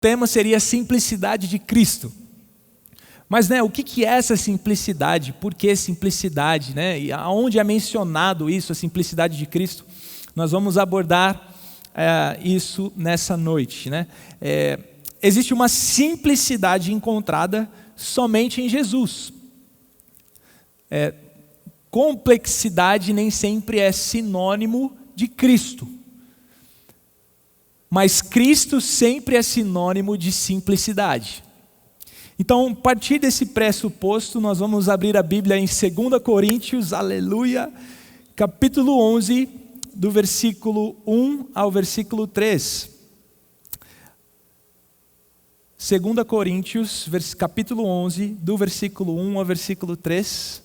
tema seria a simplicidade de Cristo. Mas, o que é essa simplicidade? Por que simplicidade? E aonde é mencionado isso, a simplicidade de Cristo? Nós vamos abordar isso nessa noite. Existe uma simplicidade encontrada somente em Jesus. Complexidade nem sempre é sinônimo de Cristo. Mas Cristo sempre é sinônimo de simplicidade. Então, a partir desse pressuposto, nós vamos abrir a Bíblia em 2 Coríntios, aleluia, capítulo 11, do versículo 1 ao versículo 3. 2 Coríntios, capítulo 11, do versículo 1 ao versículo 3.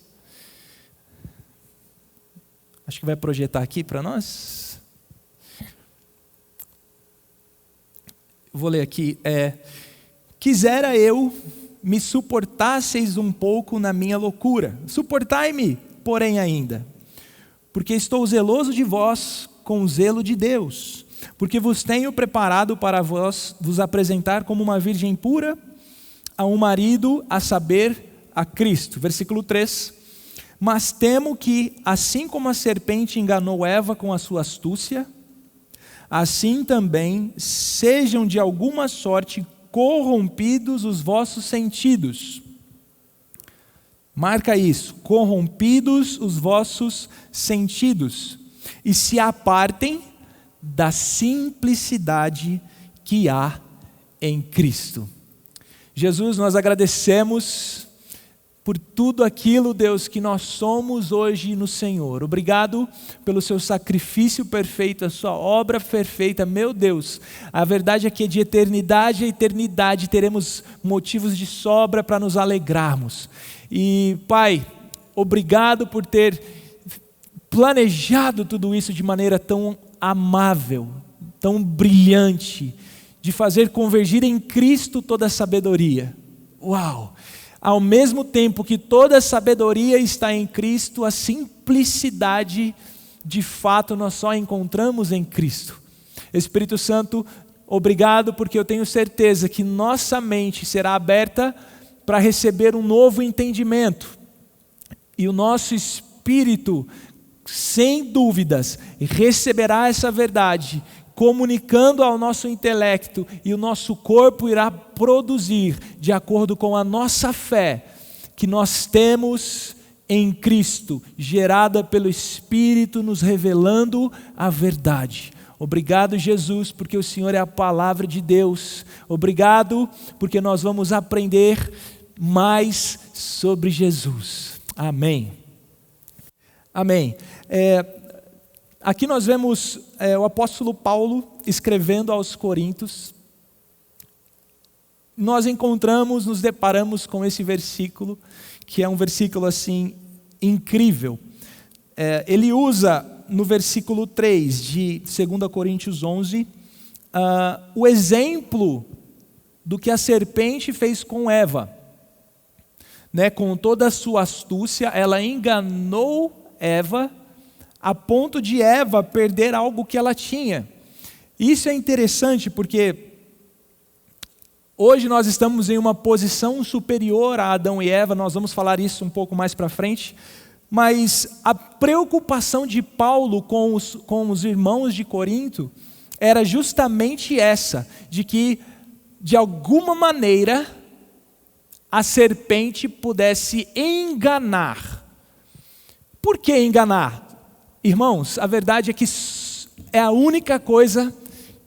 Acho que vai projetar aqui para nós. Vou ler aqui. Quisera eu me suportasseis um pouco na minha loucura. Suportai-me, porém ainda, porque estou zeloso de vós com o zelo de Deus, porque vos tenho preparado para vos apresentar como uma virgem pura a um marido, a saber, a Cristo. Versículo 3. Mas temo que, assim como a serpente enganou Eva com a sua astúcia, assim também sejam de alguma sorte corrompidos os vossos sentidos. Marca isso, corrompidos os vossos sentidos, e se apartem da simplicidade que há em Cristo. Jesus, nós agradecemos por tudo aquilo, Deus, que nós somos hoje no Senhor. Obrigado pelo seu sacrifício perfeito, a sua obra perfeita. Meu Deus, a verdade é que de eternidade a eternidade teremos motivos de sobra para nos alegrarmos. E, Pai, obrigado por ter planejado tudo isso de maneira tão amável, tão brilhante, de fazer convergir em Cristo toda a sabedoria. Uau! Ao mesmo tempo que toda a sabedoria está em Cristo, a simplicidade, de fato, nós só encontramos em Cristo. Espírito Santo, obrigado, porque eu tenho certeza que nossa mente será aberta para receber um novo entendimento. E o nosso espírito, sem dúvidas, receberá essa verdade, comunicando ao nosso intelecto, e o nosso corpo irá produzir, de acordo com a nossa fé, que nós temos em Cristo, gerada pelo Espírito, nos revelando a verdade. Obrigado, Jesus, porque o Senhor é a palavra de Deus. Obrigado, porque nós vamos aprender mais sobre Jesus. Amém. Amém. Aqui nós vemos o apóstolo Paulo escrevendo aos Coríntios. Nós nos deparamos com esse versículo, que é um versículo assim incrível. Ele usa no versículo 3 de 2 Coríntios 11, o exemplo do que a serpente fez com Eva. Com toda a sua astúcia, ela enganou Eva, a ponto de Eva perder algo que ela tinha. Isso é interessante porque hoje nós estamos em uma posição superior a Adão e Eva, nós vamos falar isso um pouco mais para frente, mas a preocupação de Paulo com os irmãos de Corinto era justamente essa, de que de alguma maneira a serpente pudesse enganar. Por que enganar? Irmãos, a verdade é que é a única coisa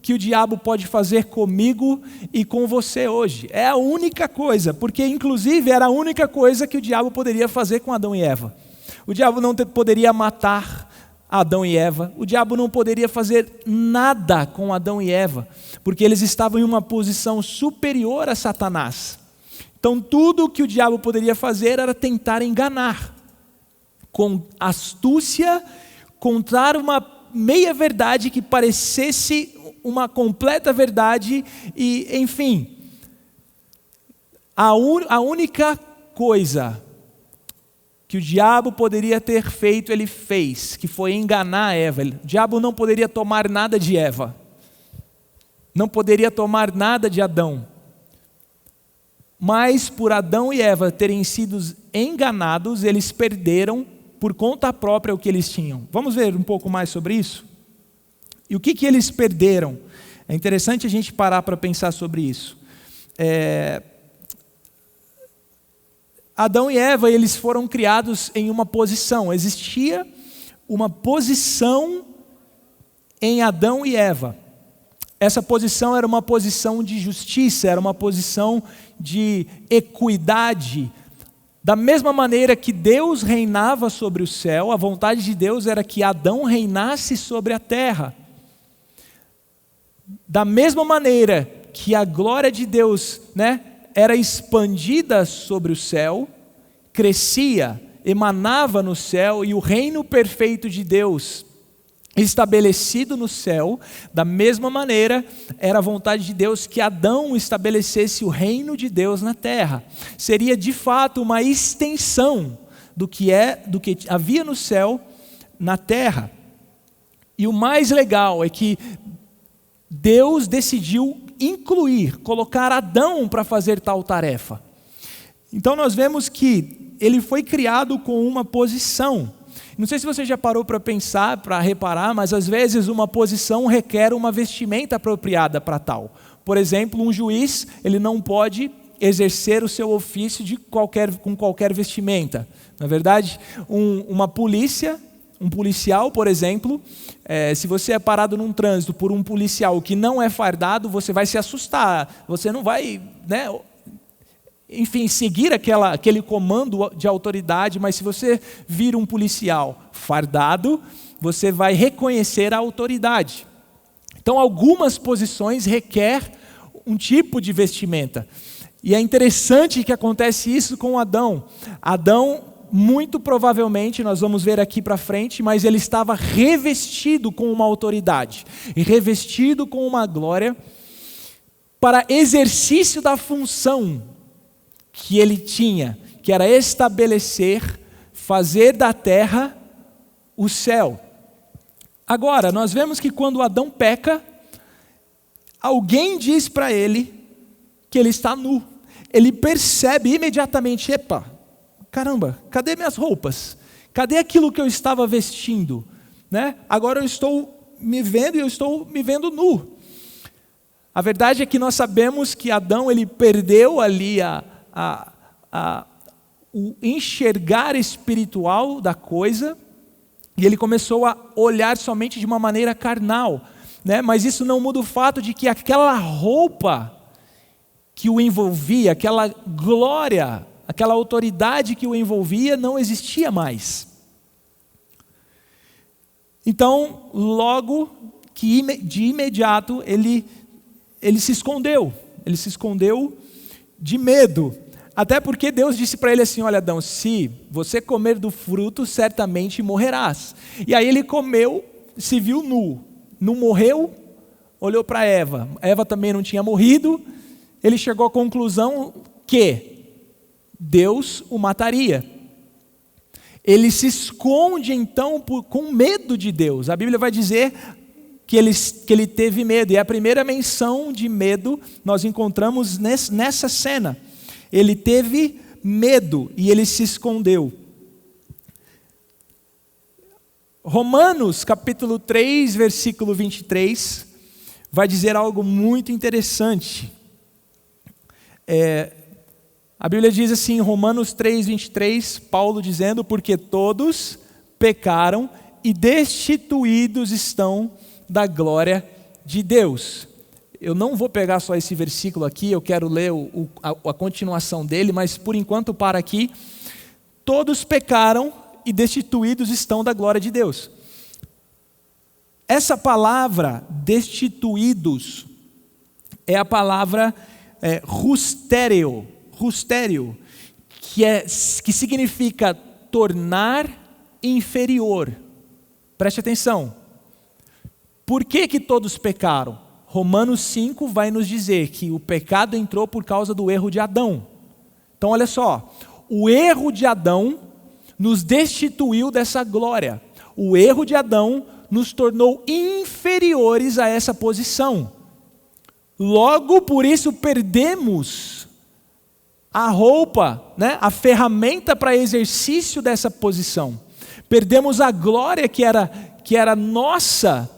que o diabo pode fazer comigo e com você hoje. É a única coisa, porque inclusive era a única coisa que o diabo poderia fazer com Adão e Eva. O diabo não poderia matar Adão e Eva, o diabo não poderia fazer nada com Adão e Eva, porque eles estavam em uma posição superior a Satanás. Então tudo o que o diabo poderia fazer era tentar enganar, com astúcia, contar uma meia verdade que parecesse uma completa verdade, e enfim, a única coisa que o diabo poderia ter feito, ele fez, que foi enganar Eva. O diabo não poderia tomar nada de Eva, não poderia tomar nada de Adão. Mas por Adão e Eva terem sido enganados, eles perderam por conta própria o que eles tinham. Vamos ver um pouco mais sobre isso? E o que eles perderam? É interessante a gente parar para pensar sobre isso. Adão e Eva, eles foram criados em uma posição. Existia uma posição em Adão e Eva. Essa posição era uma posição de justiça, era uma posição de equidade. Da mesma maneira que Deus reinava sobre o céu, a vontade de Deus era que Adão reinasse sobre a terra. Da mesma maneira que a glória de Deus, era expandida sobre o céu, crescia, emanava no céu, e o reino perfeito de Deus estabelecido no céu, da mesma maneira era a vontade de Deus que Adão estabelecesse o reino de Deus na terra. Seria de fato uma extensão do que havia no céu na terra. E o mais legal é que Deus decidiu colocar Adão para fazer tal tarefa. Então nós vemos que ele foi criado com uma posição. Não sei se você já parou para pensar, para reparar, mas às vezes uma posição requer uma vestimenta apropriada para tal. Por exemplo, um juiz, ele não pode exercer o seu ofício com qualquer vestimenta. Na verdade, um policial, por exemplo, se você é parado num trânsito por um policial que não é fardado, você vai se assustar, você não vai, seguir aquele comando de autoridade, mas se você vir um policial fardado, você vai reconhecer a autoridade. Então, algumas posições requer um tipo de vestimenta. E é interessante que acontece isso com Adão. Adão, muito provavelmente, nós vamos ver aqui para frente, mas ele estava revestido com uma autoridade, e revestido com uma glória, para exercício da função que ele tinha, que era estabelecer, fazer da terra o céu. Agora, nós vemos que quando Adão peca, alguém diz para ele que ele está nu. Ele percebe imediatamente, epa, caramba, cadê minhas roupas? Cadê aquilo que eu estava vestindo? Agora eu estou me vendo e eu estou me vendo nu. A verdade é que nós sabemos que Adão, ele perdeu ali o enxergar espiritual da coisa, e ele começou a olhar somente de uma maneira carnal, mas isso não muda o fato de que aquela roupa que o envolvia, aquela glória, aquela autoridade que o envolvia não existia mais. Então, logo que de imediato ele se escondeu de medo. Até porque Deus disse para ele assim, olha Adão, se você comer do fruto, certamente morrerás. E aí ele comeu, se viu nu, não morreu, olhou para Eva. Eva também não tinha morrido, ele chegou à conclusão que Deus o mataria. Ele se esconde então com medo de Deus. A Bíblia vai dizer que ele teve medo, e a primeira menção de medo nós encontramos nessa cena. Ele teve medo e ele se escondeu. Romanos capítulo 3, versículo 23, vai dizer algo muito interessante. A Bíblia diz assim, em Romanos 3, 23, Paulo dizendo, porque todos pecaram e destituídos estão da glória de Deus. Eu não vou pegar só esse versículo aqui, eu quero ler a continuação dele, mas por enquanto para aqui. Todos pecaram e destituídos estão da glória de Deus. Essa palavra, destituídos, é a palavra rustério, que significa tornar inferior. Preste atenção. Por que todos pecaram? Romanos 5 vai nos dizer que o pecado entrou por causa do erro de Adão. Então olha só, o erro de Adão nos destituiu dessa glória. O erro de Adão nos tornou inferiores a essa posição. Logo, por isso, perdemos a roupa, né? A ferramenta para exercício dessa posição. Perdemos a glória que era nossa,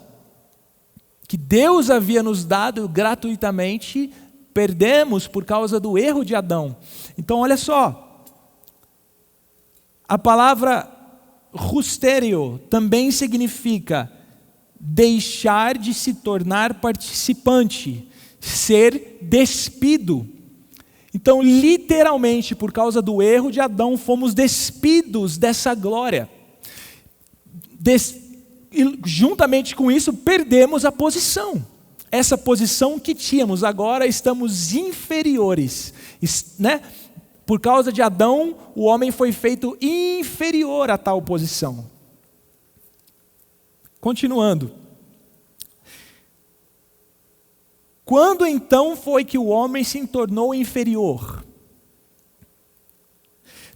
que Deus havia nos dado gratuitamente, perdemos por causa do erro de Adão. Então olha só, a palavra rusterio também significa deixar de se tornar participante, ser despido. Então literalmente por causa do erro de Adão fomos despidos dessa glória. E juntamente com isso perdemos a posição. Essa posição que tínhamos, agora estamos inferiores, né? Por causa de Adão, o homem foi feito inferior a tal posição. Continuando. Quando então foi que o homem se tornou inferior?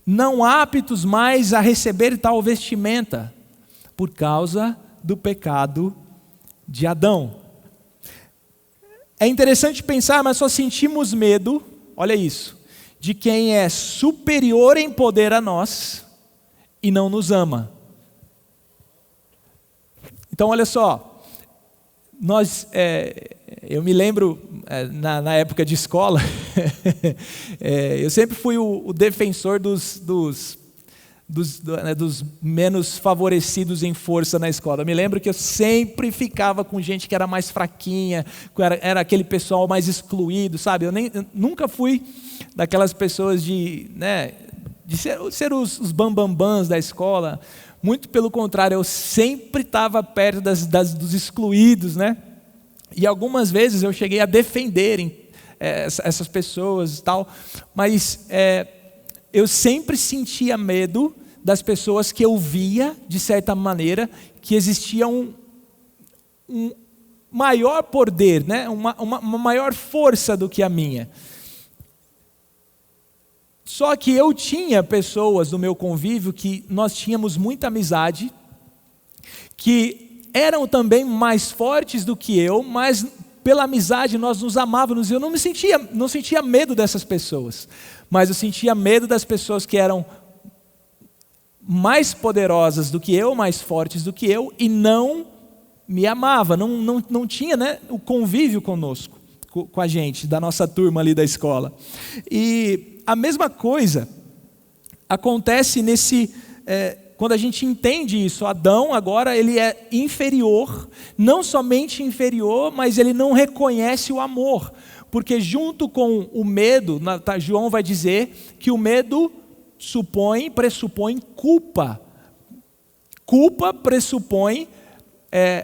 Não aptos mais a receber tal vestimenta, por causa do pecado de Adão. É interessante pensar, mas só sentimos medo, olha isso, de quem é superior em poder a nós e não nos ama. Então olha só, eu me lembro na época de escola, eu sempre fui o defensor dos menos favorecidos em força na escola. Eu me lembro que eu sempre ficava com gente que era mais fraquinha, era aquele pessoal mais excluído, sabe? Eu nunca fui daquelas pessoas de ser os bambambãs da escola. Muito pelo contrário, eu sempre estava perto dos excluídos, né? E algumas vezes eu cheguei a defender essas pessoas e tal, mas eu sempre sentia medo das pessoas que eu via, de certa maneira, que existia um maior poder, né? uma maior força do que a minha. Só que eu tinha pessoas no meu convívio que nós tínhamos muita amizade, que eram também mais fortes do que eu, mas pela amizade nós nos amávamos. Eu não sentia medo dessas pessoas, mas eu sentia medo das pessoas que eram mais poderosas do que eu, mais fortes do que eu, e não me amava, não tinha, né, o convívio conosco, com a gente, da nossa turma ali da escola. E a mesma coisa acontece quando a gente entende isso. Adão agora ele é inferior, não somente inferior, mas ele não reconhece o amor, porque junto com o medo, João vai dizer que o medo pressupõe culpa. Culpa pressupõe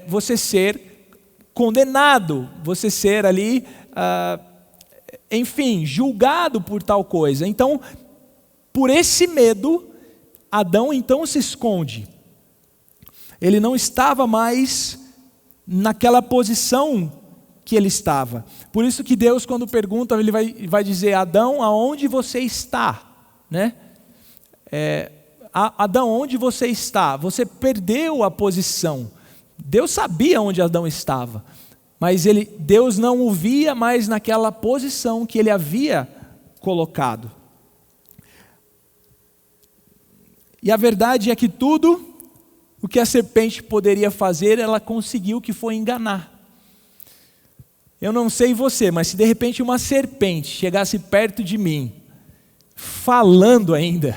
você ser condenado, você ser ali, enfim, julgado por tal coisa. Então, por esse medo, Adão então se esconde. Ele não estava mais naquela posição que ele estava. Por isso que Deus, quando pergunta, ele vai dizer: Adão, aonde você está? Né? Adão, onde você está? Você perdeu a posição. Deus sabia onde Adão estava, mas Deus não o via mais naquela posição que ele havia colocado. E a verdade é que tudo o que a serpente poderia fazer, ela conseguiu, que foi enganar. Eu não sei você, mas se de repente uma serpente chegasse perto de mim, falando ainda: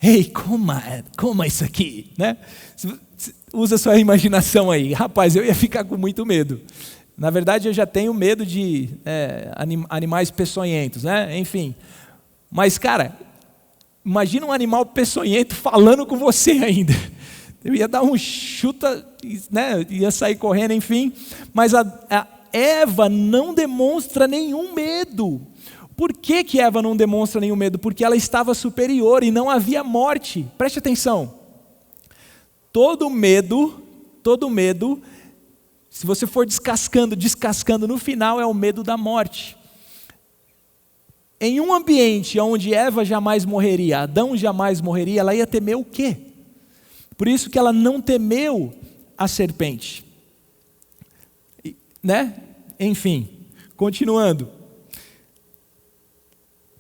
ei, coma isso aqui, né? Usa sua imaginação aí. Rapaz, eu ia ficar com muito medo. Na verdade, eu já tenho medo de animais peçonhentos, né? Enfim. Mas, cara, imagina um animal peçonhento falando com você ainda. Eu ia dar um chuta, né? Ia sair correndo, enfim. Mas a Eva não demonstra nenhum medo. Por que Eva não demonstra nenhum medo? Porque ela estava superior e não havia morte. Preste atenção. Todo medo, se você for descascando, no final é o medo da morte. Em um ambiente onde Eva jamais morreria, Adão jamais morreria, ela ia temer o quê? Por isso que ela não temeu a serpente. Né? Enfim, Continuando.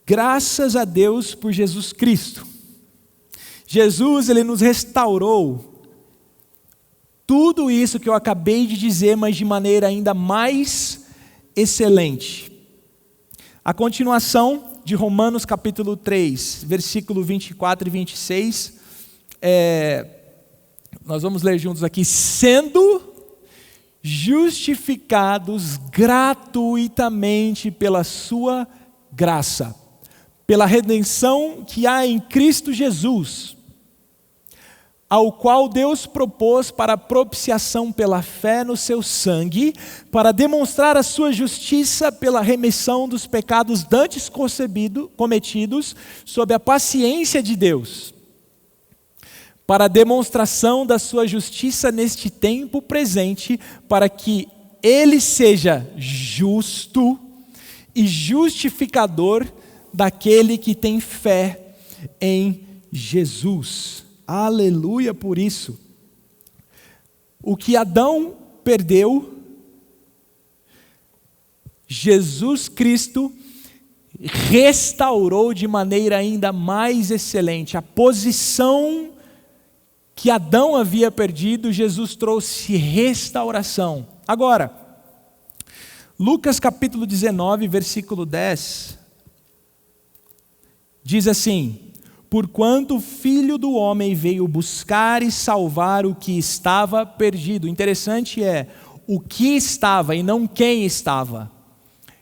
Graças a Deus por Jesus Cristo. Jesus, Ele nos restaurou tudo isso que eu acabei de dizer, mas de maneira ainda mais excelente. A continuação de Romanos capítulo 3, versículo 24 e 26, nós vamos ler juntos aqui. Sendo justificados gratuitamente pela sua graça, pela redenção que há em Cristo Jesus, ao qual Deus propôs para a propiciação pela fé no seu sangue, para demonstrar a sua justiça pela remissão dos pecados dantes cometidos sob a paciência de Deus, para a demonstração da sua justiça neste tempo presente, para que Ele seja justo e justificador daquele que tem fé em Jesus. Aleluia por isso. O que Adão perdeu, Jesus Cristo restaurou de maneira ainda mais excelente. A posição que Adão havia perdido, Jesus trouxe restauração. Agora, Lucas capítulo 19, versículo 10, diz assim: porquanto o Filho do Homem veio buscar e salvar o que estava perdido. Interessante é o que estava e não quem estava.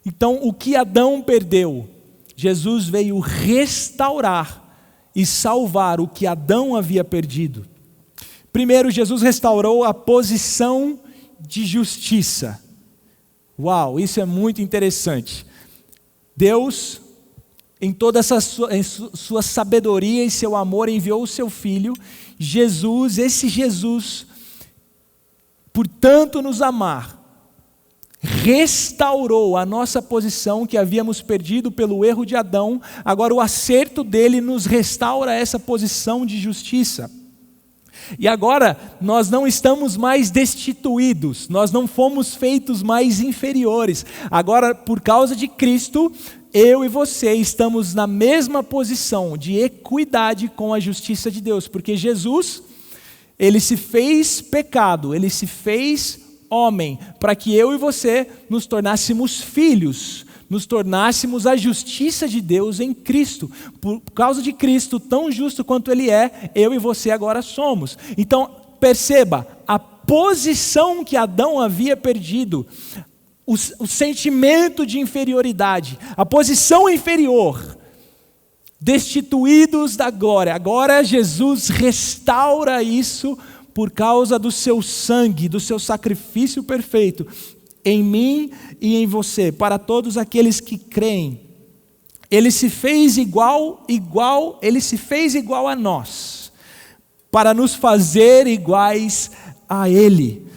Então, o que Adão perdeu, Jesus veio restaurar e salvar o que Adão havia perdido. Primeiro, Jesus restaurou a posição de justiça. Uau, isso é muito interessante. Deus, em toda essa sua sabedoria e seu amor, enviou o seu Filho, Jesus, esse Jesus, por tanto nos amar, restaurou a nossa posição que havíamos perdido pelo erro de Adão. Agora o acerto dele nos restaura essa posição de justiça. E agora nós não estamos mais destituídos, nós não fomos feitos mais inferiores. Agora, por causa de Cristo, eu e você estamos na mesma posição de equidade com a justiça de Deus, porque Jesus, Ele se fez pecado, Ele se fez homem, para que eu e você nos tornássemos filhos, nos tornássemos a justiça de Deus em Cristo. Por causa de Cristo, tão justo quanto Ele é, eu e você agora somos. Então, perceba, a posição que Adão havia perdido, o sentimento de inferioridade, a posição inferior, destituídos da glória. Agora Jesus restaura isso por causa do seu sangue, do seu sacrifício perfeito, em mim e em você, para todos aqueles que creem. Ele se fez igual a nós, para nos fazer iguais a Ele.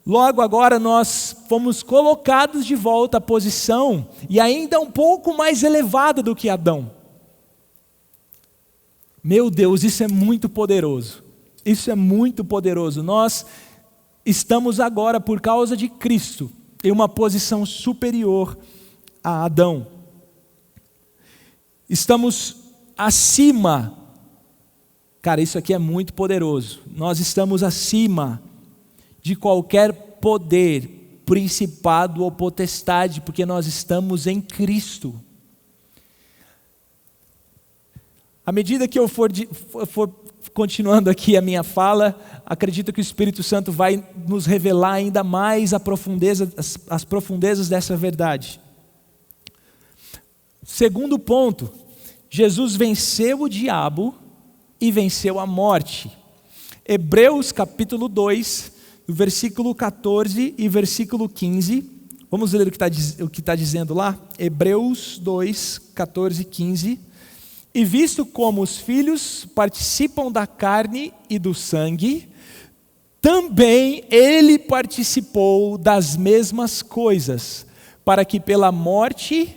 Logo agora nós fomos colocados de volta à posição, e ainda um pouco mais elevada do que Adão. Meu Deus, isso é muito poderoso. Isso é muito poderoso. Nós estamos agora, por causa de Cristo, em uma posição superior a Adão. Estamos acima. Cara, isso aqui é muito poderoso. Nós estamos acima de qualquer poder, principado ou potestade, porque nós estamos em Cristo. À medida que eu for continuando aqui a minha fala, acredito que o Espírito Santo vai nos revelar ainda mais as profundezas dessa verdade. Segundo ponto, Jesus venceu o diabo e venceu a morte. Hebreus capítulo 2, versículo 14 e versículo 15. Vamos ler o que está dizendo lá? Hebreus 2, 14 e 15. E visto como os filhos participam da carne e do sangue, também ele participou das mesmas coisas, para que pela morte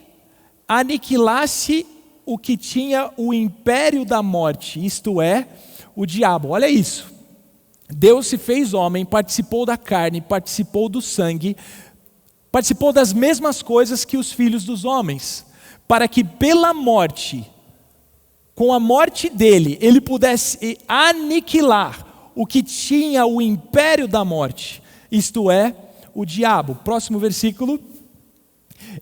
aniquilasse o que tinha o império da morte, isto é, o diabo. Olha isso. Deus se fez homem, participou da carne, participou do sangue, participou das mesmas coisas que os filhos dos homens, para que pela morte, com a morte dele, ele pudesse aniquilar o que tinha o império da morte, isto é, o diabo. Próximo versículo.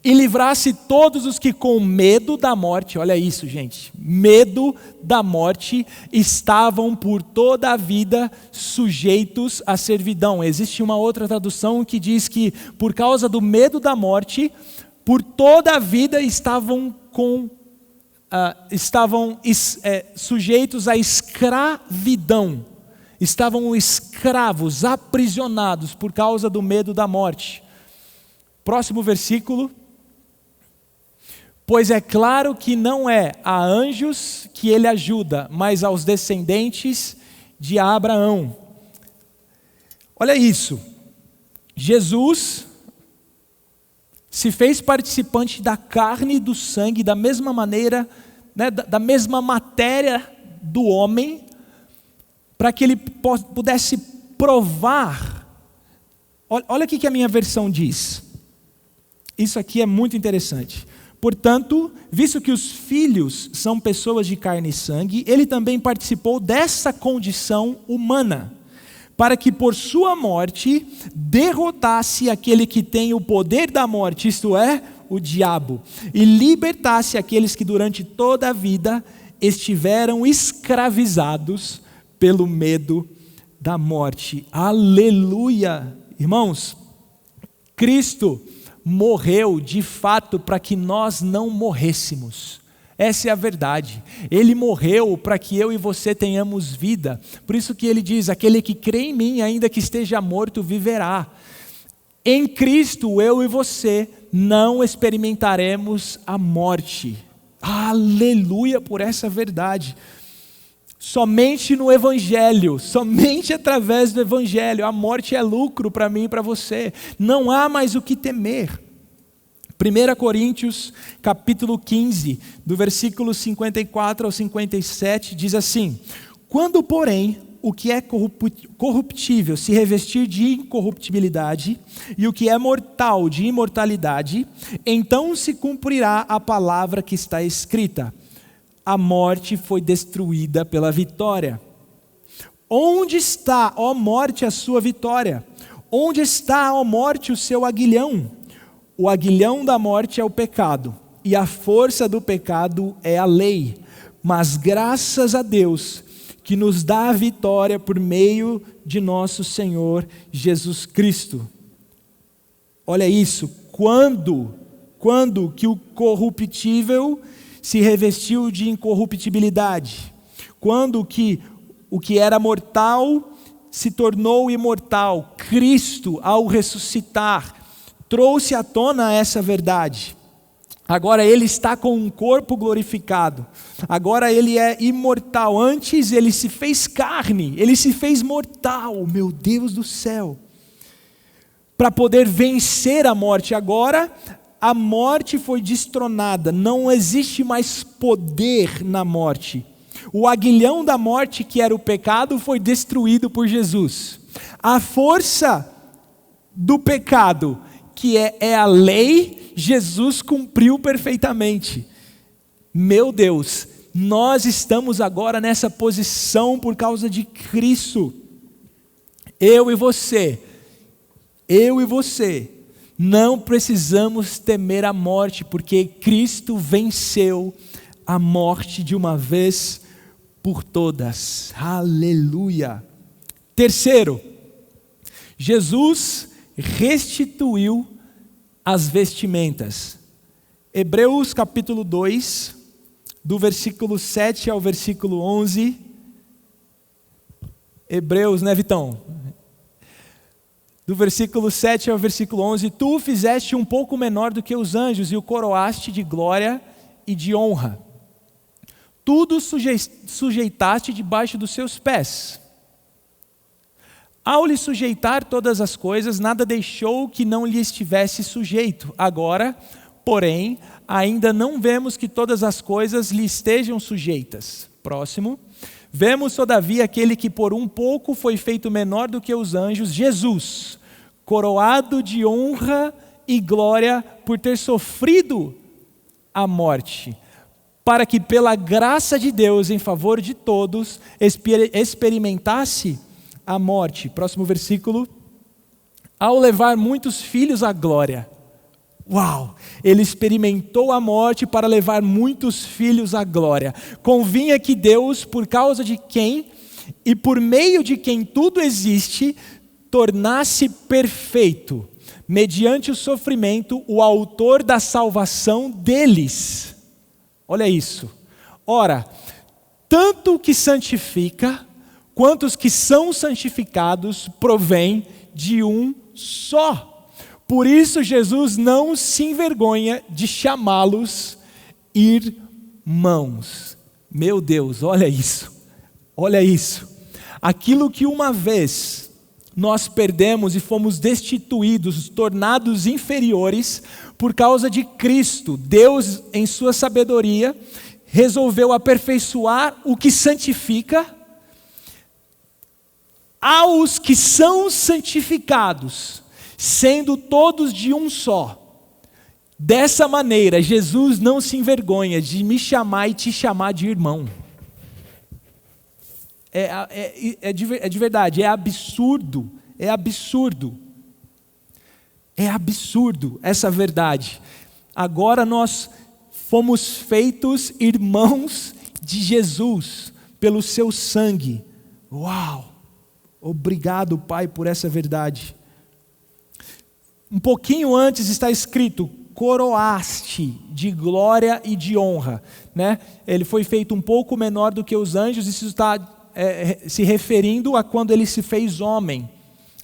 E livrasse todos os que com medo da morte, olha isso, gente, medo da morte, estavam por toda a vida sujeitos à servidão. Existe uma outra tradução que diz que por causa do medo da morte, por toda a vida estavam sujeitos à escravidão. Estavam escravos, aprisionados por causa do medo da morte. Próximo versículo. Pois é claro que não é a anjos que ele ajuda, mas aos descendentes de Abraão. Olha isso. Jesus se fez participante da carne e do sangue, da mesma maneira, né, da mesma matéria do homem, para que ele pudesse provar. Olha o que a minha versão diz. Isso aqui é muito interessante. Portanto, visto que os filhos são pessoas de carne e sangue, ele também participou dessa condição humana, para que por sua morte derrotasse aquele que tem o poder da morte, isto é, o diabo, e libertasse aqueles que durante toda a vida estiveram escravizados pelo medo da morte. Aleluia! Irmãos, Cristo morreu de fato para que nós não morrêssemos. Essa é a verdade. Ele morreu para que eu e você tenhamos vida. Por isso que ele diz, aquele que crê em mim, ainda que esteja morto, viverá. Em Cristo, eu e você não experimentaremos a morte. Aleluia por essa verdade. Somente no Evangelho, somente através do Evangelho, a morte é lucro para mim e para você. Não há mais o que temer. 1 Coríntios, capítulo 15, do versículo 54 ao 57, diz assim: quando, porém, o que é corruptível se revestir de incorruptibilidade, e o que é mortal de imortalidade, então se cumprirá a palavra que está escrita: a morte foi destruída pela vitória. Onde está, ó morte, a sua vitória? Onde está, ó morte, o seu aguilhão? O aguilhão da morte é o pecado, e a força do pecado é a lei. Mas graças a Deus, que nos dá a vitória por meio de nosso Senhor Jesus Cristo. Olha isso, quando que o corruptível se revestiu de incorruptibilidade, quando que o que era mortal se tornou imortal. Cristo, ao ressuscitar, trouxe à tona essa verdade. Agora ele está com um corpo glorificado, agora ele é imortal. Antes ele se fez carne, ele se fez mortal, meu Deus do céu, para poder vencer a morte. Agora a morte foi destronada, não existe mais poder na morte. O aguilhão da morte, que era o pecado, foi destruído por Jesus. A força do pecado, que é a lei, Jesus cumpriu perfeitamente. Meu Deus, nós estamos agora nessa posição por causa de Cristo. Eu e você, não precisamos temer a morte, porque Cristo venceu a morte de uma vez por todas. Aleluia. Terceiro, Jesus restituiu as vestimentas. Hebreus capítulo 2, do versículo 7 ao versículo 11. Hebreus, né, Vitão? Do versículo 7 ao versículo 11. Tu o fizeste um pouco menor do que os anjos e o coroaste de glória e de honra. Tudo sujeitaste debaixo dos seus pés. Ao lhe sujeitar todas as coisas, nada deixou que não lhe estivesse sujeito. Agora, porém, ainda não vemos que todas as coisas lhe estejam sujeitas. Próximo. Vemos, todavia, aquele que por um pouco foi feito menor do que os anjos, Jesus, coroado de honra e glória por ter sofrido a morte, para que pela graça de Deus em favor de todos experimentasse a morte. Próximo versículo. Ao levar muitos filhos à glória. Uau! Ele experimentou a morte para levar muitos filhos à glória. Convinha que Deus, por causa de quem e por meio de quem tudo existe, tornasse perfeito, mediante o sofrimento, o autor da salvação deles. Olha isso. Ora, tanto o que santifica, quanto os que são santificados, provém de um só. Por isso Jesus não se envergonha de chamá-los irmãos. Meu Deus, olha isso. Olha isso. Aquilo que uma vez nós perdemos e fomos destituídos, tornados inferiores, por causa de Cristo, Deus, em sua sabedoria, resolveu aperfeiçoar o que santifica aos que são santificados, sendo todos de um só. Dessa maneira, Jesus não se envergonha de me chamar e te chamar de irmão. É de verdade, é absurdo essa verdade. Agora nós fomos feitos irmãos de Jesus, pelo seu sangue. Uau! Obrigado, Pai, por essa verdade. Um pouquinho antes está escrito, coroaste de glória e de honra. Né? Ele foi feito um pouco menor do que os anjos, isso está se referindo a quando ele se fez homem,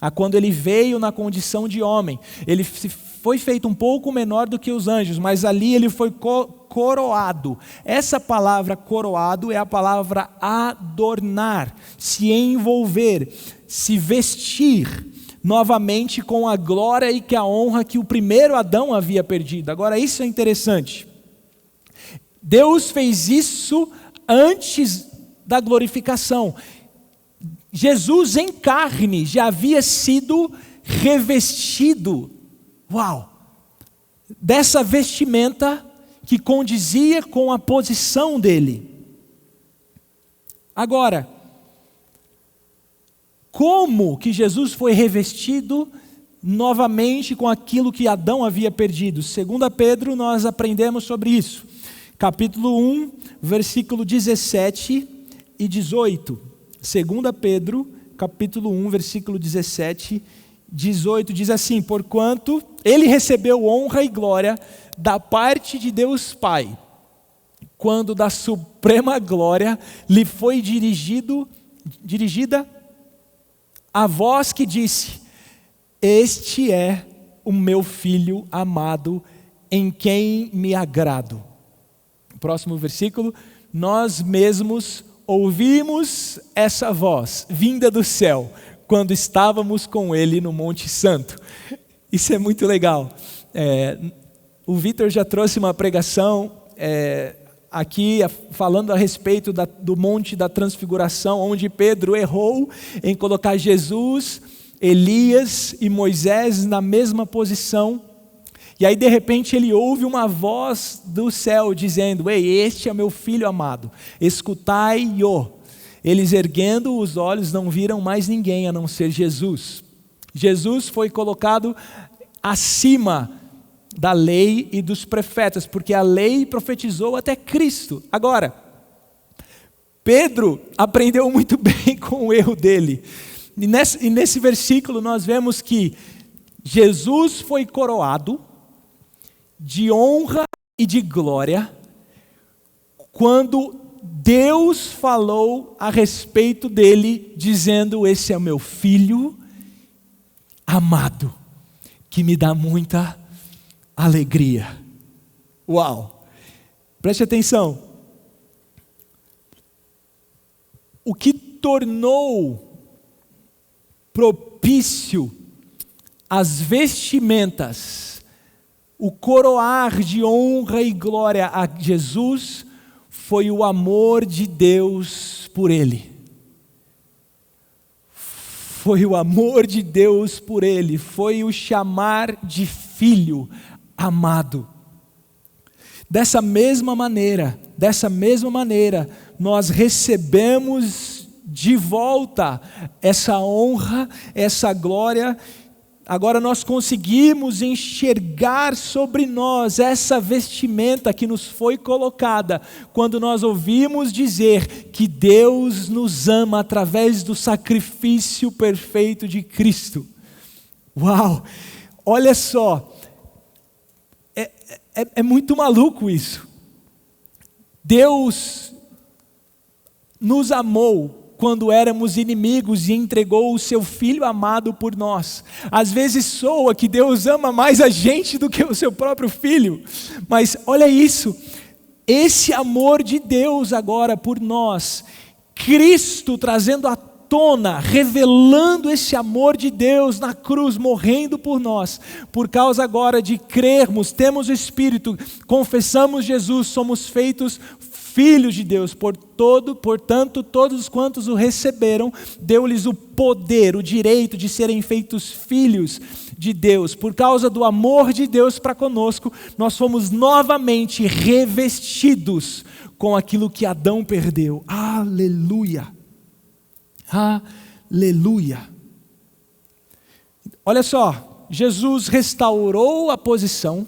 a quando ele veio na condição de homem. Ele foi feito um pouco menor do que os anjos, mas ali ele foi coroado. Essa palavra coroado é a palavra adornar, se envolver, se vestir novamente com a glória e que a honra que o primeiro Adão havia perdido. Agora isso é interessante. Deus fez isso antes da glorificação. Jesus em carne já havia sido revestido, dessa vestimenta que condizia com a posição dele. Agora, como que Jesus foi revestido novamente com aquilo que Adão havia perdido? Segundo Pedro, nós aprendemos sobre isso. Capítulo 1, versículo 17 e 18. 2 Pedro, capítulo 1, versículo 17, 18, diz assim: porquanto ele recebeu honra e glória da parte de Deus Pai, quando da suprema glória lhe foi dirigida a voz que disse: este é o meu filho amado, em quem me agrado. Próximo versículo: nós mesmos ouvimos essa voz vinda do céu, quando estávamos com ele no Monte Santo. Isso é muito legal. O Vitor já trouxe uma pregação aqui falando a respeito do Monte da Transfiguração, onde Pedro errou em colocar Jesus, Elias e Moisés na mesma posição. E aí de repente ele ouve uma voz do céu dizendo: ei, este é meu filho amado, escutai-o. Eles erguendo os olhos não viram mais ninguém a não ser Jesus. Jesus foi colocado acima da lei e dos profetas, porque a lei profetizou até Cristo. Agora, Pedro aprendeu muito bem com o erro dele. E nesse versículo nós vemos que Jesus foi coroado de honra e de glória quando Deus falou a respeito dele, dizendo: esse é o meu filho amado, que me dá muita alegria. Uau! Preste atenção. O que tornou propício as vestimentas, o coroar de honra e glória a Jesus, foi o amor de Deus por ele. Foi o amor de Deus por ele, foi o chamar de filho amado. Dessa mesma maneira, nós recebemos de volta essa honra, essa glória. Agora nós conseguimos enxergar sobre nós essa vestimenta que nos foi colocada quando nós ouvimos dizer que Deus nos ama através do sacrifício perfeito de Cristo. Uau! Olha só, é muito maluco isso. Deus nos amou quando éramos inimigos e entregou o seu Filho amado por nós. Às vezes soa que Deus ama mais a gente do que o seu próprio Filho, mas olha isso, esse amor de Deus agora por nós, Cristo trazendo à tona, revelando esse amor de Deus na cruz, morrendo por nós, por causa agora de crermos, temos o Espírito, confessamos Jesus, somos feitos filhos de Deus, portanto, todos quantos o receberam, deu-lhes o poder, o direito de serem feitos filhos de Deus. Por causa do amor de Deus para conosco, nós fomos novamente revestidos com aquilo que Adão perdeu. Aleluia! Aleluia! Olha só, Jesus restaurou a posição,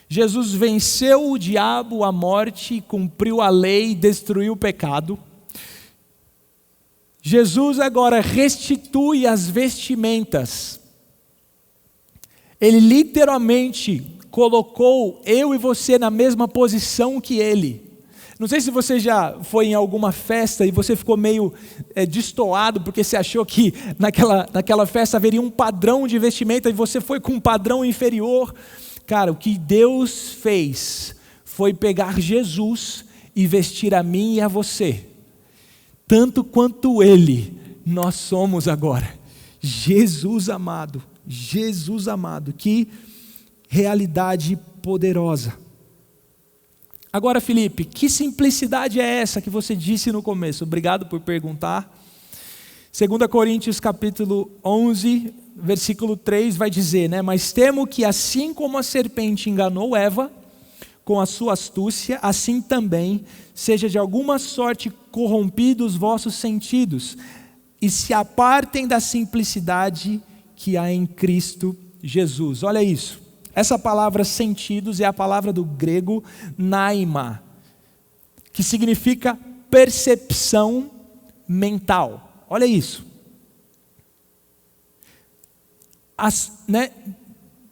Jesus venceu o diabo, a morte, cumpriu a lei, destruiu o pecado. Jesus agora restitui as vestimentas. Ele literalmente colocou eu e você na mesma posição que Ele. Não sei se você já foi em alguma festa e você ficou meio destoado porque você achou que naquela festa haveria um padrão de vestimenta e você foi com um padrão inferior. Cara, o que Deus fez foi pegar Jesus e vestir a mim e a você. Tanto quanto Ele, nós somos agora. Jesus amado, que realidade poderosa. Agora, Felipe, que simplicidade é essa que você disse no começo? Obrigado por perguntar. 2 Coríntios capítulo 11, versículo 3 vai dizer, né? Mas temo que assim como a serpente enganou Eva com a sua astúcia, assim também seja de alguma sorte corrompidos os vossos sentidos e se apartem da simplicidade que há em Cristo Jesus. Olha isso. Essa palavra sentidos é a palavra do grego naima, que significa percepção mental. Olha isso.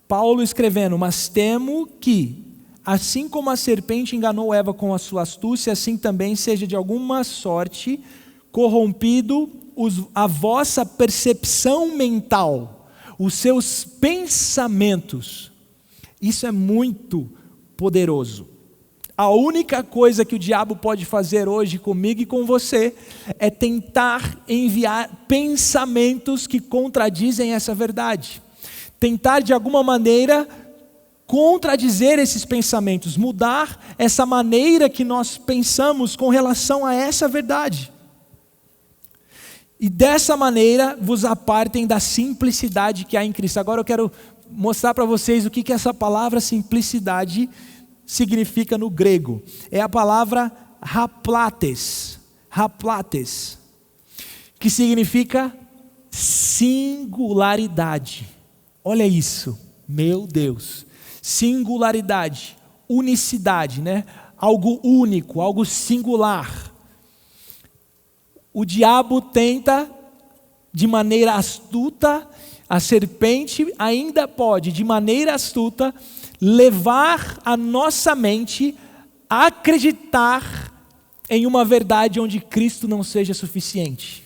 Paulo escrevendo, mas temo que, assim como a serpente enganou Eva com a sua astúcia, assim também seja de alguma sorte corrompido a vossa percepção mental, os seus pensamentos. Isso é muito poderoso. A única coisa que o diabo pode fazer hoje comigo e com você é tentar enviar pensamentos que contradizem essa verdade. Tentar de alguma maneira contradizer esses pensamentos, mudar essa maneira que nós pensamos com relação a essa verdade. E dessa maneira vos apartem da simplicidade que há em Cristo. Agora eu quero mostrar para vocês o que essa palavra simplicidade significa no grego. É a palavra haplates, que significa singularidade. Olha isso, meu Deus. Singularidade, unicidade, né? Algo único, algo singular. O diabo tenta, de maneira astuta, a serpente ainda pode, de maneira astuta, levar a nossa mente a acreditar em uma verdade onde Cristo não seja suficiente,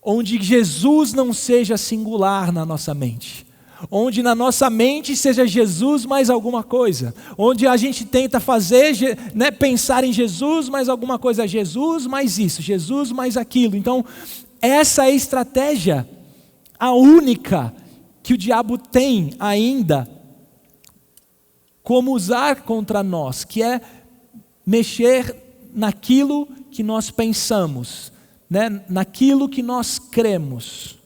onde Jesus não seja singular na nossa mente, onde na nossa mente seja Jesus mais alguma coisa, onde a gente tenta fazer, pensar em Jesus mais alguma coisa, Jesus mais isso, Jesus mais aquilo. Então, essa é a estratégia, a única que o diabo tem ainda como usar contra nós, que é mexer naquilo que nós pensamos, né? Naquilo que nós cremos.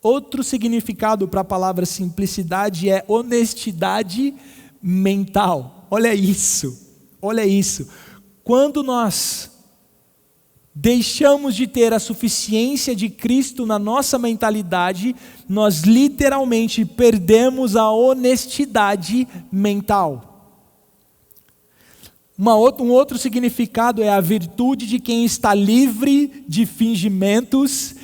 Outro significado para a palavra simplicidade é honestidade mental. Olha isso, olha isso. Quando nós deixamos de ter a suficiência de Cristo na nossa mentalidade, nós literalmente perdemos a honestidade mental. Um outro significado é a virtude de quem está livre de fingimentos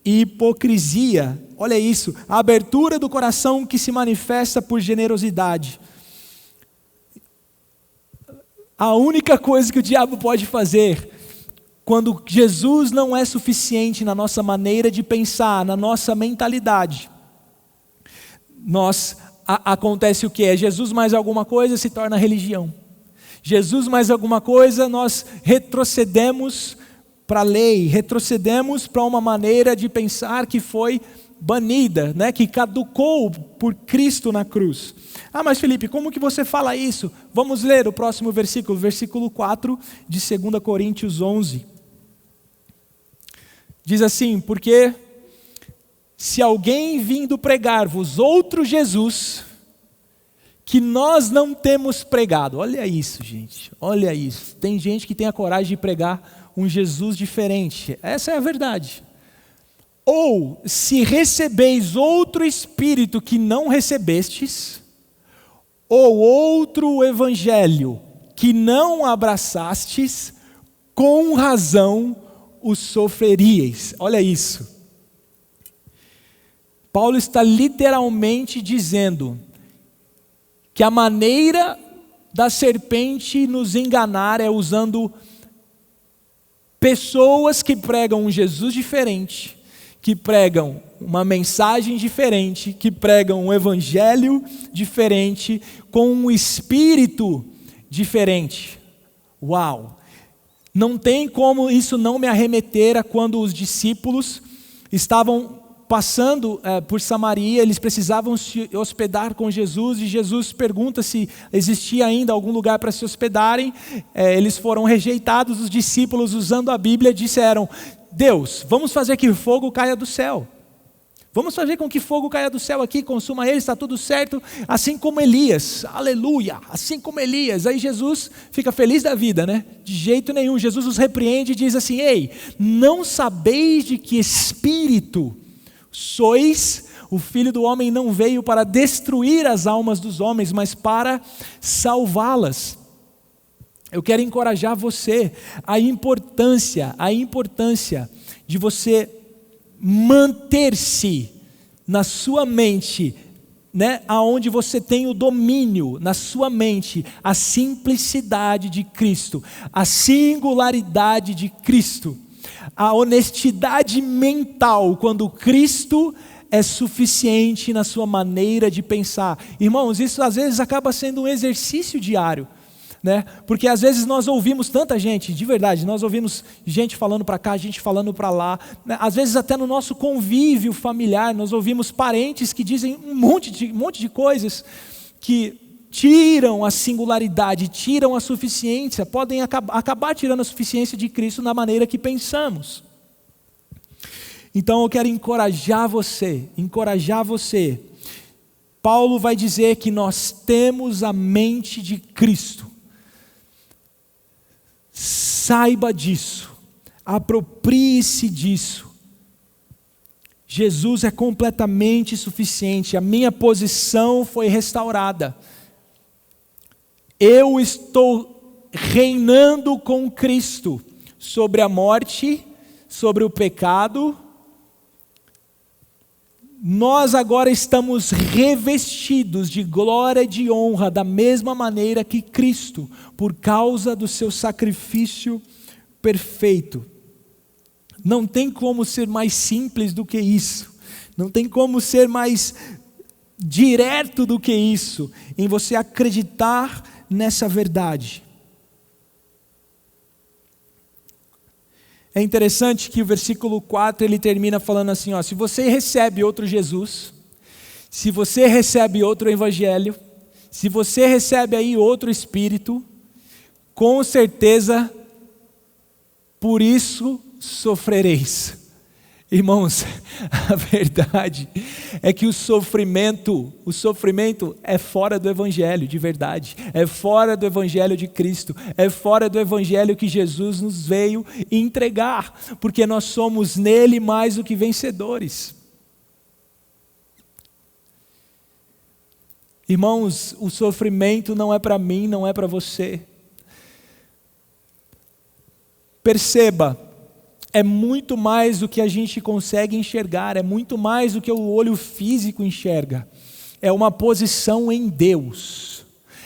e hipocrisia. Olha isso, a abertura do coração que se manifesta por generosidade. A única coisa que o diabo pode fazer, quando Jesus não é suficiente na nossa maneira de pensar, na nossa mentalidade, acontece o que? É Jesus mais alguma coisa se torna religião. Jesus mais alguma coisa, nós retrocedemos para a lei, retrocedemos para uma maneira de pensar que foi banida, né? Que caducou por Cristo na cruz. Ah, mas Felipe, como que você fala isso? Vamos ler o próximo versículo, versículo 4 de 2 Coríntios 11. Diz assim: porque se alguém vindo pregar-vos outro Jesus, que nós não temos pregado. Olha isso, gente, olha isso. Tem gente que tem a coragem de pregar um Jesus diferente. Essa é a verdade. Ou se recebeis outro Espírito que não recebestes, ou outro Evangelho que não abraçastes, com razão o sofreríeis. Olha isso. Paulo está literalmente dizendo que a maneira da serpente nos enganar é usando pessoas que pregam um Jesus diferente, que pregam uma mensagem diferente, que pregam um evangelho diferente, com um espírito diferente. Uau! Não tem como isso não me arremeter a quando os discípulos estavam passando por Samaria, eles precisavam se hospedar com Jesus, e Jesus pergunta se existia ainda algum lugar para se hospedarem. Eles foram rejeitados, os discípulos, usando a Bíblia, disseram: Deus, vamos fazer que fogo caia do céu. Vamos fazer com que fogo caia do céu aqui, consuma eles, está tudo certo, assim como Elias, aleluia, assim como Elias. Aí Jesus fica feliz da vida, né? De jeito nenhum, Jesus os repreende e diz assim: ei, não sabeis de que espírito sois? O Filho do Homem não veio para destruir as almas dos homens, mas para salvá-las. Eu quero encorajar você, a importância de você manter-se na sua mente, né, aonde você tem o domínio na sua mente, a simplicidade de Cristo, a singularidade de Cristo, a honestidade mental, quando Cristo é suficiente na sua maneira de pensar. Irmãos, isso às vezes acaba sendo um exercício diário, né? Porque às vezes nós ouvimos tanta gente, de verdade, nós ouvimos gente falando para cá, gente falando para lá, né? Às vezes até no nosso convívio familiar, nós ouvimos parentes que dizem um monte de coisas que tiram a singularidade, tiram a suficiência, podem acabar tirando a suficiência de Cristo na maneira que pensamos. Então eu quero encorajar você. Paulo vai dizer que nós temos a mente de Cristo. Saiba disso, aproprie-se disso. Jesus é completamente suficiente, a minha posição foi restaurada. Eu estou reinando com Cristo sobre a morte, sobre o pecado. Nós agora estamos revestidos de glória e de honra da mesma maneira que Cristo, por causa do seu sacrifício perfeito. Não tem como ser mais simples do que isso. Não tem como ser mais direto do que isso, em você acreditar nessa verdade. É interessante que o versículo 4 ele termina falando assim, ó: se você recebe outro Jesus, se você recebe outro evangelho, se você recebe aí outro Espírito, com certeza por isso sofrereis. Irmãos, a verdade é que o sofrimento é fora do Evangelho de verdade, é fora do Evangelho de Cristo, é fora do Evangelho que Jesus nos veio entregar, porque nós somos nele mais do que vencedores. Irmãos, o sofrimento não é para mim, não é para você. Perceba, é muito mais do que a gente consegue enxergar, é muito mais do que o olho físico enxerga. É uma posição em Deus,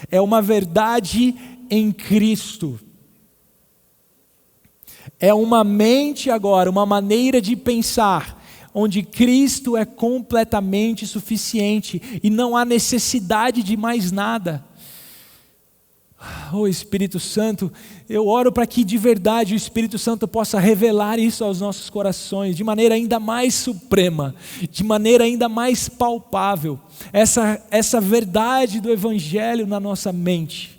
é uma verdade em Cristo. É uma mente agora, uma maneira de pensar, onde Cristo é completamente suficiente e não há necessidade de mais nada. Oh Espírito Santo, eu oro para que de verdade o Espírito Santo possa revelar isso aos nossos corações, de maneira ainda mais suprema, de maneira ainda mais palpável, essa verdade do Evangelho na nossa mente.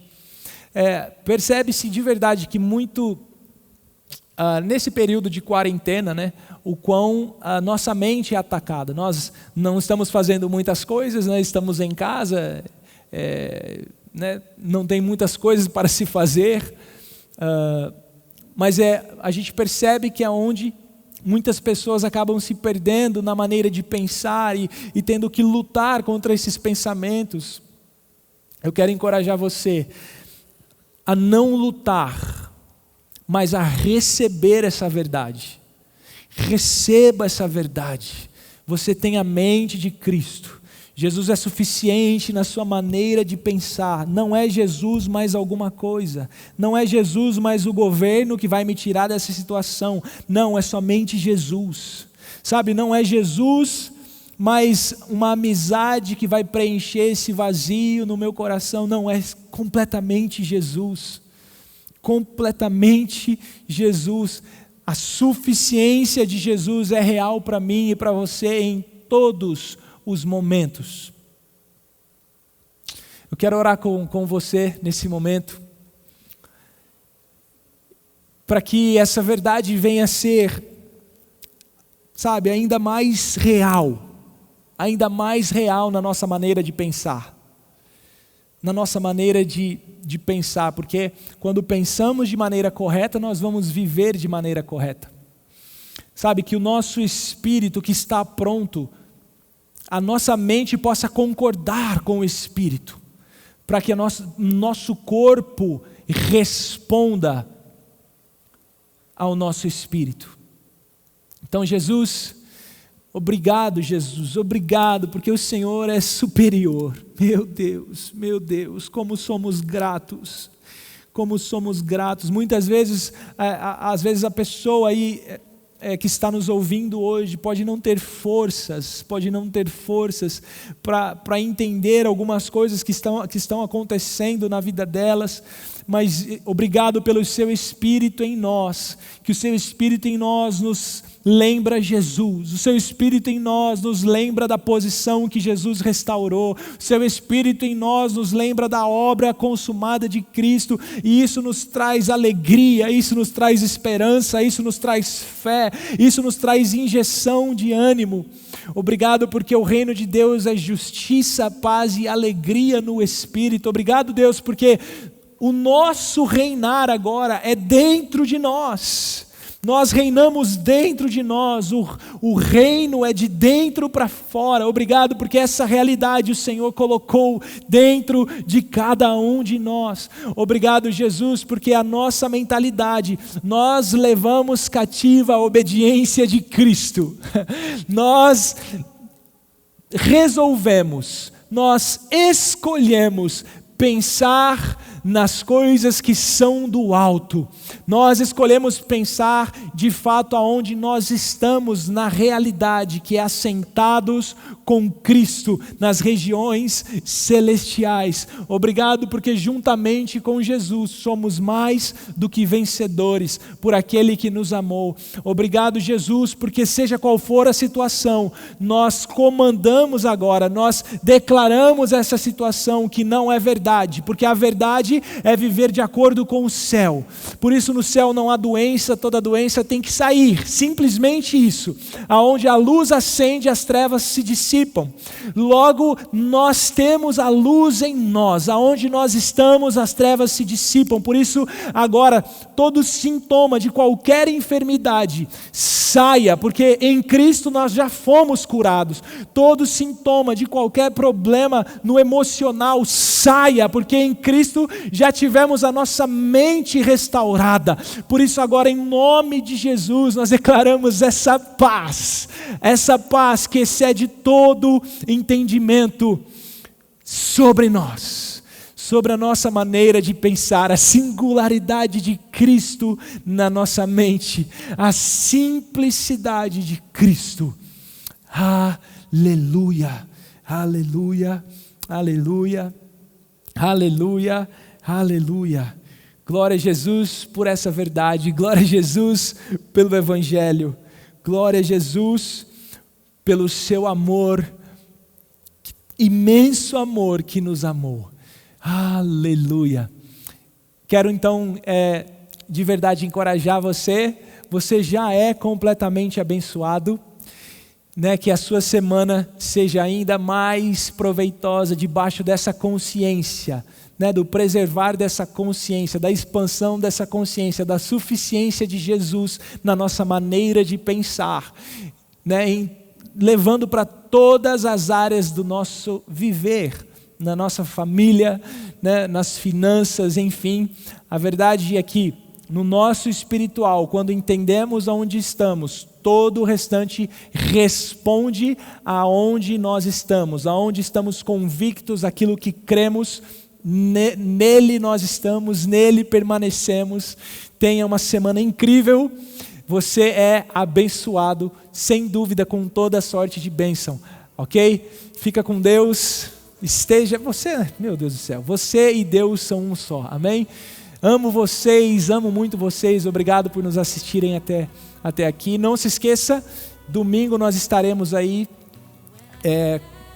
Percebe-se de verdade que muito, nesse período de quarentena, né, o quão a nossa mente é atacada. Nós não estamos fazendo muitas coisas, né, estamos em casa, né, não tem muitas coisas para se fazer, mas a gente percebe que é onde muitas pessoas acabam se perdendo na maneira de pensar e tendo que lutar contra esses pensamentos. Eu quero encorajar você a não lutar, mas a receber essa verdade. Receba essa verdade. Você tem a mente de Cristo. Jesus é suficiente na sua maneira de pensar. Não é Jesus mais alguma coisa. Não é Jesus mais o governo que vai me tirar dessa situação. Não, é somente Jesus. Sabe, não é Jesus mais uma amizade que vai preencher esse vazio no meu coração. Não, é completamente Jesus. Completamente Jesus. A suficiência de Jesus é real para mim e para você em todos os momentos. Eu quero orar com você nesse momento, para que essa verdade venha a ser, sabe, ainda mais real na nossa maneira de pensar, na nossa maneira de pensar, porque quando pensamos de maneira correta, nós vamos viver de maneira correta. Sabe, que o nosso espírito que está pronto, a nossa mente possa concordar com o Espírito, para que nosso corpo responda ao nosso espírito. Então Jesus, obrigado Jesus, obrigado, porque o Senhor é superior. Meu Deus, como somos gratos, muitas vezes, às vezes a pessoa aí, que está nos ouvindo hoje, pode não ter forças para entender algumas coisas que estão acontecendo na vida delas, mas obrigado pelo seu Espírito em nós, que o seu Espírito em nós nos lembra Jesus, o seu Espírito em nós nos lembra da posição que Jesus restaurou, o seu Espírito em nós nos lembra da obra consumada de Cristo, e isso nos traz alegria, isso nos traz esperança, isso nos traz fé, isso nos traz injeção de ânimo. Obrigado porque o reino de Deus é justiça, paz e alegria no Espírito. Obrigado, Deus, porque o nosso reinar agora é dentro de nós. Nós reinamos dentro de nós, o reino é de dentro para fora. Obrigado porque essa realidade o Senhor colocou dentro de cada um de nós. Obrigado, Jesus, porque a nossa mentalidade, nós levamos cativa a obediência de Cristo. Nós resolvemos, nós escolhemos pensar nas coisas que são do alto. Nós escolhemos pensar de fato aonde nós estamos na realidade, que é assentados com Cristo nas regiões celestiais. Obrigado porque juntamente com Jesus somos mais do que vencedores por aquele que nos amou. Obrigado, Jesus, porque seja qual for a situação, nós comandamos agora, nós declaramos essa situação que não é verdade, porque a verdade santidade é viver de acordo com o céu. Por isso no céu não há doença, toda doença tem que sair, simplesmente isso. Aonde a luz acende, as trevas se dissipam. Logo, nós temos a luz em nós, aonde nós estamos, as trevas se dissipam. Por isso, agora, todo sintoma de qualquer enfermidade saia, porque em Cristo nós já fomos curados. Todo sintoma de qualquer problema no emocional saia, porque em Cristo já tivemos a nossa mente restaurada. Por isso agora, em nome de Jesus, nós declaramos essa paz que excede todo entendimento sobre nós, sobre a nossa maneira de pensar, a singularidade de Cristo na nossa mente, a simplicidade de Cristo. Aleluia, aleluia, aleluia, aleluia, aleluia. Glória a Jesus por essa verdade, glória a Jesus pelo Evangelho, glória a Jesus pelo seu amor, imenso amor que nos amou. Aleluia. Quero então de verdade encorajar você já é completamente abençoado, né? Que a sua semana seja ainda mais proveitosa debaixo dessa consciência, né? Do preservar dessa consciência, da expansão dessa consciência, da suficiência de Jesus na nossa maneira de pensar, né? Levando para todas as áreas do nosso viver, na nossa família, né? Nas finanças, enfim. A verdade é que no nosso espiritual, quando entendemos aonde estamos, todo o restante responde aonde nós estamos, aonde estamos convictos, aquilo que cremos, nele nós estamos, nele permanecemos. Tenha uma semana incrível, você é abençoado, sem dúvida, com toda sorte de bênção, ok? Fica com Deus, meu Deus do céu, você e Deus são um só, amém? Amo vocês, amo muito vocês, obrigado por nos assistirem até aqui. Não se esqueça, domingo nós estaremos aí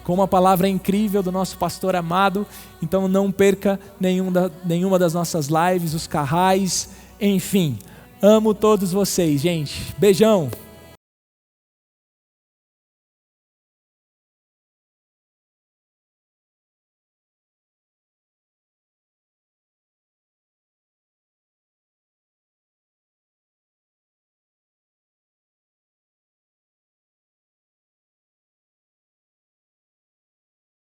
com uma palavra incrível do nosso pastor amado, então não perca nenhuma das nossas lives, os carrais, enfim. Amo todos vocês, gente. Beijão.